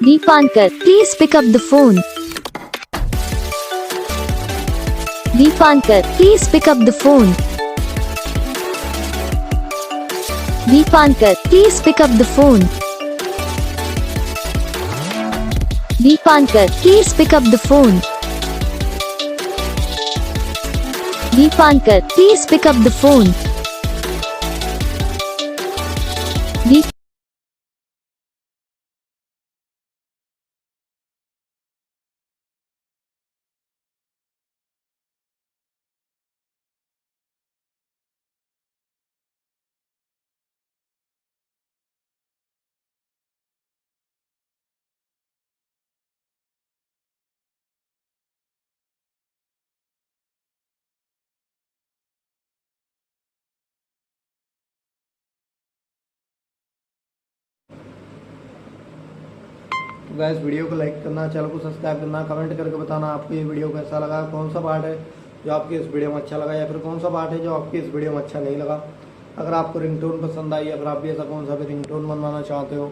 Deepankar, please pick up the phone. Deepankar, please pick up the phone. Deepankar, please pick up the phone. Deepankar, please pick up the phone. Deepankar, please pick up the phone. Deep guys video को like करना, channel को subscribe करना, comment करके बताना आपको ये video कैसा लगा, कौन सा पार्ट है जो आपकी इस वीडियो में अच्छा लगा या फिर कौन सा पार्ट है जो आपकी इस वीडियो में अच्छा नहीं लगा। अगर आपको रिंगटोन पसंद आई या फिर आप भी ऐसा कौन सा भी रिंगटोन बनवाना चाहते हो